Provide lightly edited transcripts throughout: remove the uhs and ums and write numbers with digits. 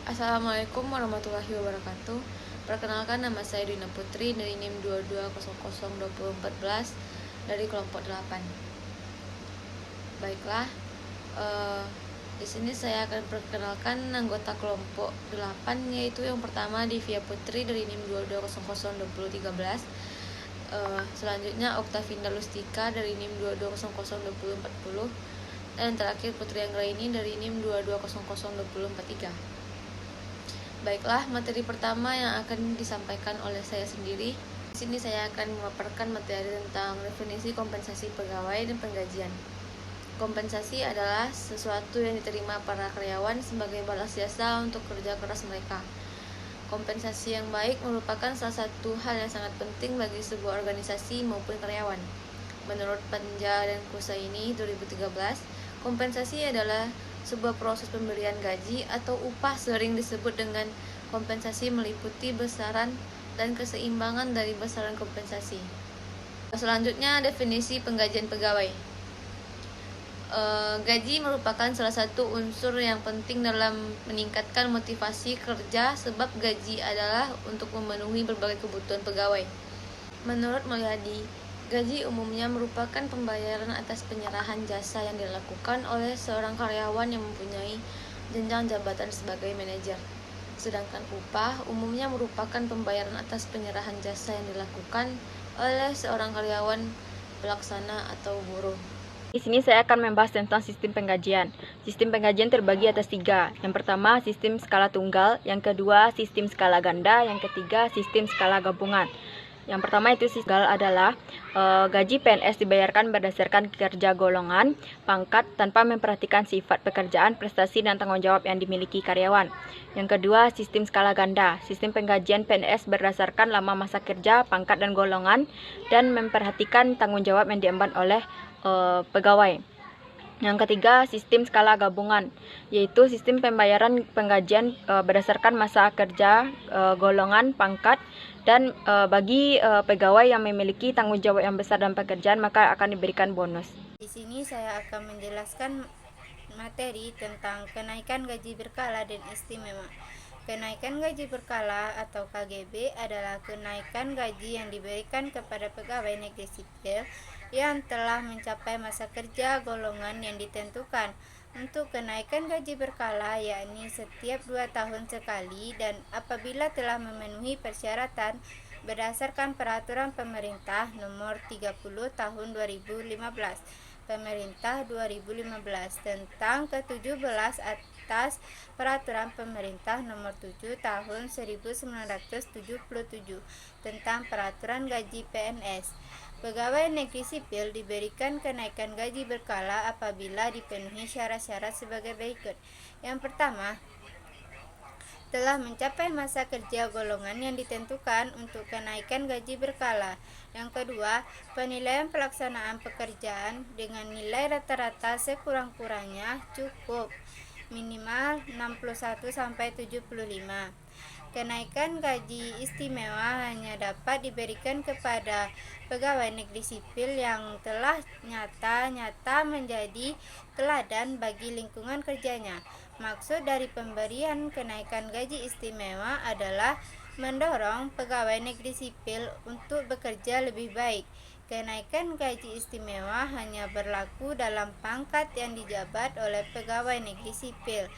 Assalamualaikum warahmatullahi wabarakatuh. Perkenalkan, nama saya Dina Putri dari NIM 22002014 dari kelompok 8. Baiklah, di sini saya akan perkenalkan anggota kelompok 8, yaitu yang pertama Divya Putri dari NIM 22002013. Selanjutnya Oktavinda Lustika dari NIM 22002040, dan terakhir Putri Anggraini dari NIM 22002043. Baiklah, materi pertama yang akan disampaikan oleh saya sendiri. Di sini saya akan memaparkan materi tentang definisi kompensasi pegawai dan penggajian. Kompensasi adalah sesuatu yang diterima para karyawan sebagai balas jasa untuk kerja keras mereka. Kompensasi yang baik merupakan salah satu hal yang sangat penting bagi sebuah organisasi maupun karyawan. Menurut Panja dan Kusaini 2013, kompensasi adalah sebuah proses pemberian gaji atau upah, sering disebut dengan kompensasi, meliputi besaran dan keseimbangan dari besaran kompensasi. Selanjutnya, definisi penggajian pegawai. Gaji merupakan salah satu unsur yang penting dalam meningkatkan motivasi kerja, sebab gaji adalah untuk memenuhi berbagai kebutuhan pegawai. Menurut Mulyadi, gaji umumnya merupakan pembayaran atas penyerahan jasa yang dilakukan oleh seorang karyawan yang mempunyai jenjang jabatan sebagai manajer. Sedangkan upah umumnya merupakan pembayaran atas penyerahan jasa yang dilakukan oleh seorang karyawan pelaksana atau buruh. Di sini saya akan membahas tentang sistem penggajian. Sistem penggajian terbagi atas 3. Yang pertama, sistem skala tunggal. Yang kedua, sistem skala ganda. Yang ketiga, sistem skala gabungan. Yang pertama itu sistem tunggal adalah gaji PNS dibayarkan berdasarkan kinerja golongan, pangkat, tanpa memperhatikan sifat pekerjaan, prestasi, dan tanggung jawab yang dimiliki karyawan. Yang kedua, sistem skala ganda. Sistem penggajian PNS berdasarkan lama masa kerja, pangkat, dan golongan, dan memperhatikan tanggung jawab yang diemban oleh pegawai. Yang ketiga, sistem skala gabungan, yaitu sistem pembayaran penggajian berdasarkan masa kerja, golongan, pangkat, dan bagi pegawai yang memiliki tanggung jawab yang besar dalam pekerjaan maka akan diberikan bonus. Di sini saya akan menjelaskan materi tentang kenaikan gaji berkala dan istimewa. Kenaikan gaji berkala atau KGB adalah kenaikan gaji yang diberikan kepada pegawai negeri sipil yang telah mencapai masa kerja golongan yang ditentukan. Untuk kenaikan gaji berkala, yakni setiap 2 tahun sekali, dan apabila telah memenuhi persyaratan berdasarkan peraturan pemerintah nomor 30 tahun 2015, Pemerintah 2015 tentang ke-17 atas Peraturan Pemerintah Nomor 7 Tahun 1977 tentang Peraturan Gaji PNS. Pegawai negeri sipil diberikan kenaikan gaji berkala apabila dipenuhi syarat-syarat sebagai berikut. Yang pertama, telah mencapai masa kerja golongan yang ditentukan untuk kenaikan gaji berkala. Yang kedua, penilaian pelaksanaan pekerjaan dengan nilai rata-rata sekurang-kurangnya cukup minimal 61-75. Kenaikan gaji istimewa hanya dapat diberikan kepada pegawai negeri sipil yang telah nyata-nyata menjadi teladan bagi lingkungan kerjanya. Maksud dari pemberian kenaikan gaji istimewa adalah mendorong pegawai negeri sipil untuk bekerja lebih baik. Kenaikan gaji istimewa hanya berlaku dalam pangkat yang dijabat oleh pegawai negeri sipil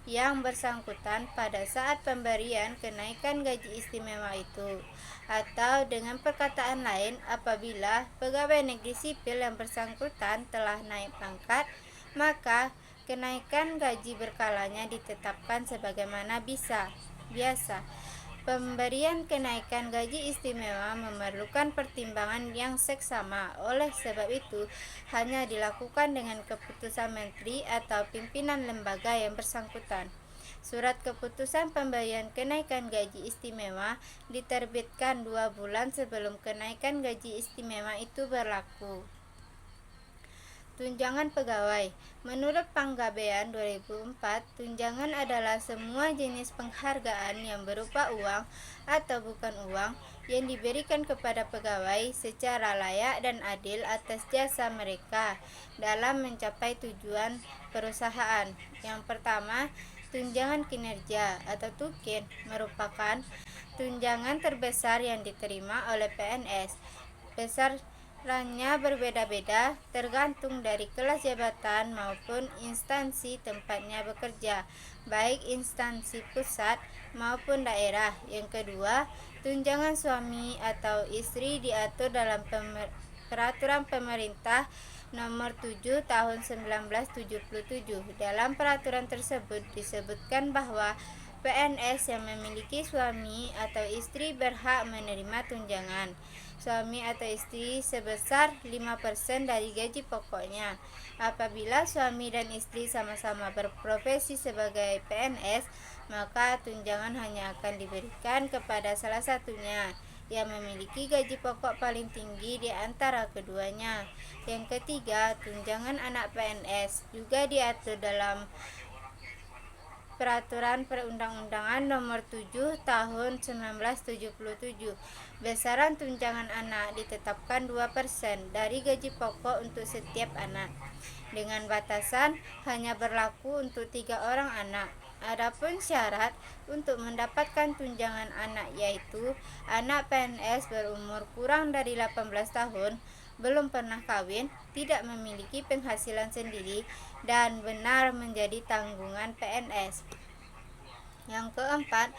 yang bersangkutan pada saat pemberian kenaikan gaji istimewa itu, atau dengan perkataan lain, apabila pegawai negeri sipil yang bersangkutan telah naik pangkat, maka kenaikan gaji berkalanya ditetapkan sebagaimana biasa. Pemberian kenaikan gaji istimewa memerlukan pertimbangan yang seksama. Oleh sebab itu, hanya dilakukan dengan keputusan menteri atau pimpinan lembaga yang bersangkutan. Surat keputusan pemberian kenaikan gaji istimewa diterbitkan 2 bulan sebelum kenaikan gaji istimewa itu berlaku. Tunjangan pegawai. Menurut Panggabean 2004, tunjangan adalah semua jenis penghargaan yang berupa uang atau bukan uang yang diberikan kepada pegawai secara layak dan adil atas jasa mereka dalam mencapai tujuan perusahaan. Yang pertama, tunjangan kinerja atau tukin merupakan tunjangan terbesar yang diterima oleh PNS. Besarannya berbeda-beda tergantung dari kelas jabatan maupun instansi tempatnya bekerja, baik instansi pusat maupun daerah. Yang kedua, tunjangan suami atau istri diatur dalam Peraturan Pemerintah Nomor 7 Tahun 1977. Dalam peraturan tersebut disebutkan bahwa PNS yang memiliki suami atau istri berhak menerima tunjangan suami atau istri sebesar 5% dari gaji pokoknya. Apabila suami dan istri sama-sama berprofesi sebagai PNS, maka tunjangan hanya akan diberikan kepada salah satunya yang memiliki gaji pokok paling tinggi di antara keduanya. Yang ketiga, tunjangan anak PNS juga diatur dalam Peraturan Perundang-undangan Nomor 7 Tahun 1977. Besaran tunjangan anak ditetapkan 2% dari gaji pokok untuk setiap anak, dengan batasan hanya berlaku untuk 3 orang anak. Adapun syarat untuk mendapatkan tunjangan anak yaitu anak PNS berumur kurang dari 18 tahun, belum pernah kawin, tidak memiliki penghasilan sendiri, dan benar menjadi tanggungan PNS. Yang keempat,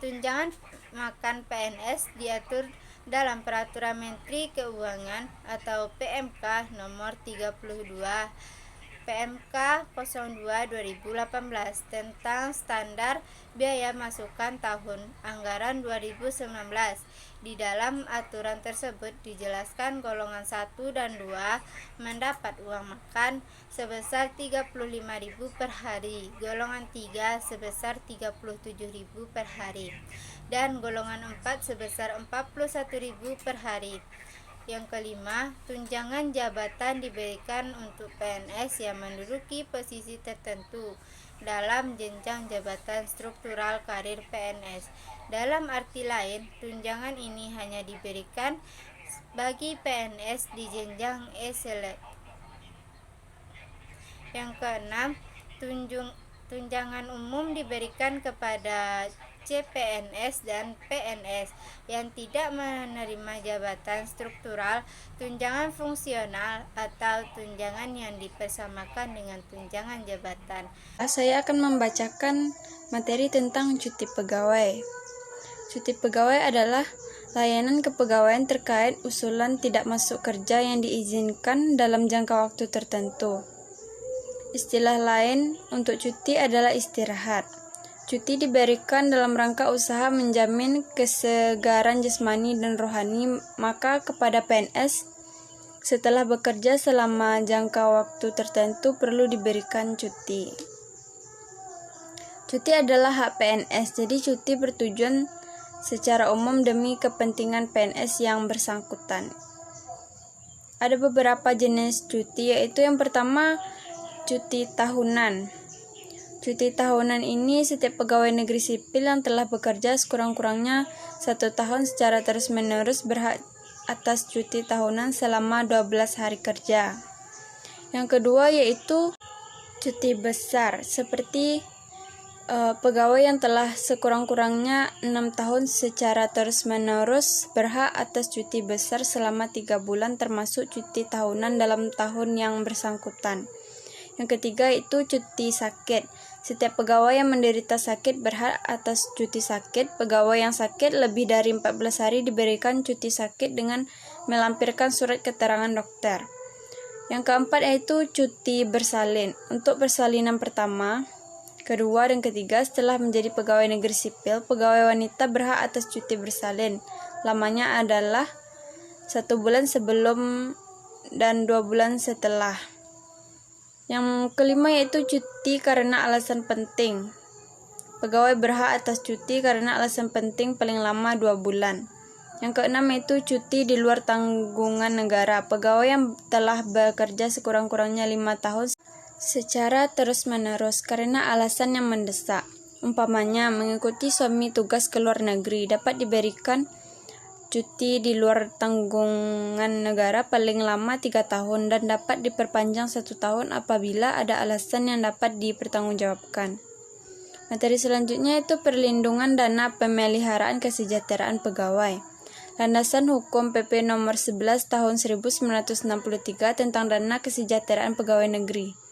tunjangan makan PNS diatur dalam Peraturan Menteri Keuangan atau PMK Nomor 32 PMK 02/2018 tentang standar biaya masukan tahun anggaran 2019. Di dalam aturan tersebut dijelaskan golongan 1 dan 2 mendapat uang makan sebesar 35.000 per hari, golongan 3 sebesar 37.000 per hari, dan golongan 4 sebesar 41.000 per hari. Yang kelima, tunjangan jabatan diberikan untuk PNS yang menduduki posisi tertentu dalam jenjang jabatan struktural karir PNS. Dalam arti lain, tunjangan ini hanya diberikan bagi PNS di jenjang E-select. Yang keenam, tunjangan umum diberikan kepada CPNS dan PNS yang tidak menerima jabatan struktural, tunjangan fungsional, atau tunjangan yang dipersamakan dengan tunjangan jabatan. Saya akan membacakan materi tentang cuti pegawai. Cuti pegawai adalah layanan kepegawaian terkait usulan tidak masuk kerja yang diizinkan dalam jangka waktu tertentu. Istilah lain untuk cuti adalah istirahat. Cuti diberikan dalam rangka usaha menjamin kesegaran jasmani dan rohani, maka kepada PNS setelah bekerja selama jangka waktu tertentu perlu diberikan cuti. Cuti adalah hak PNS, jadi cuti bertujuan secara umum demi kepentingan PNS yang bersangkutan. Ada beberapa jenis cuti, yaitu yang pertama, cuti tahunan. Cuti tahunan ini setiap pegawai negeri sipil yang telah bekerja sekurang-kurangnya 1 tahun secara terus-menerus berhak atas cuti tahunan selama 12 hari kerja. Yang kedua yaitu cuti besar, seperti pegawai yang telah sekurang-kurangnya 6 tahun secara terus-menerus berhak atas cuti besar selama 3 bulan termasuk cuti tahunan dalam tahun yang bersangkutan. Yang ketiga itu cuti sakit. Setiap pegawai yang menderita sakit berhak atas cuti sakit. Pegawai yang sakit lebih dari 14 hari diberikan cuti sakit dengan melampirkan surat keterangan dokter. Yang keempat yaitu cuti bersalin. Untuk persalinan pertama, kedua, dan ketiga setelah menjadi pegawai negeri sipil, pegawai wanita berhak atas cuti bersalin. Lamanya adalah 1 bulan sebelum dan 2 bulan setelah. Yang kelima yaitu cuti karena alasan penting. Pegawai berhak atas cuti karena alasan penting paling lama 2 bulan. Yang keenam yaitu cuti di luar tanggungan negara. Pegawai yang telah bekerja sekurang-kurangnya 5 tahun secara terus-menerus karena alasan yang mendesak. Umpamanya, mengikuti suami tugas ke luar negeri dapat diberikan cuti di luar tanggungan negara paling lama 3 tahun dan dapat diperpanjang 1 tahun apabila ada alasan yang dapat dipertanggungjawabkan. Materi selanjutnya itu perlindungan dana pemeliharaan kesejahteraan pegawai. Landasan hukum PP nomor 11 tahun 1963 tentang dana kesejahteraan pegawai negeri.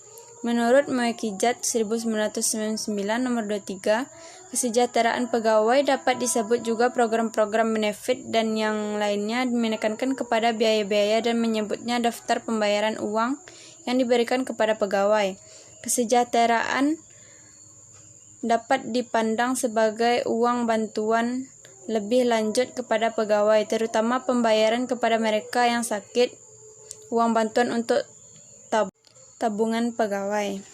Menurut Muekijat 1999 nomor 23, kesejahteraan pegawai dapat disebut juga program-program benefit dan yang lainnya, menekankan kepada biaya-biaya dan menyebutnya daftar pembayaran uang yang diberikan kepada pegawai. Kesejahteraan dapat dipandang sebagai uang bantuan lebih lanjut kepada pegawai, terutama pembayaran kepada mereka yang sakit, uang bantuan untuk tabungan pegawai.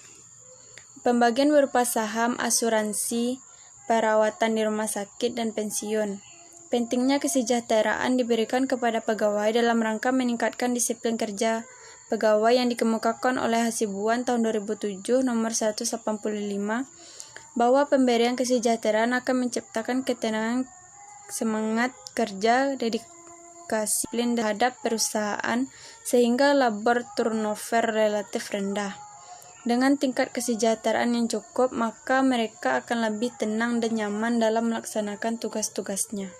Pembagian berupa saham, asuransi, perawatan di rumah sakit, dan pensiun. Pentingnya kesejahteraan diberikan kepada pegawai dalam rangka meningkatkan disiplin kerja pegawai yang dikemukakan oleh Hasibuan tahun 2007 nomor 185, bahwa pemberian kesejahteraan akan menciptakan ketenangan, semangat kerja, dedikasi disiplin terhadap perusahaan, sehingga labor turnover relatif rendah. Dengan tingkat kesejahteraan yang cukup, maka mereka akan lebih tenang dan nyaman dalam melaksanakan tugas-tugasnya.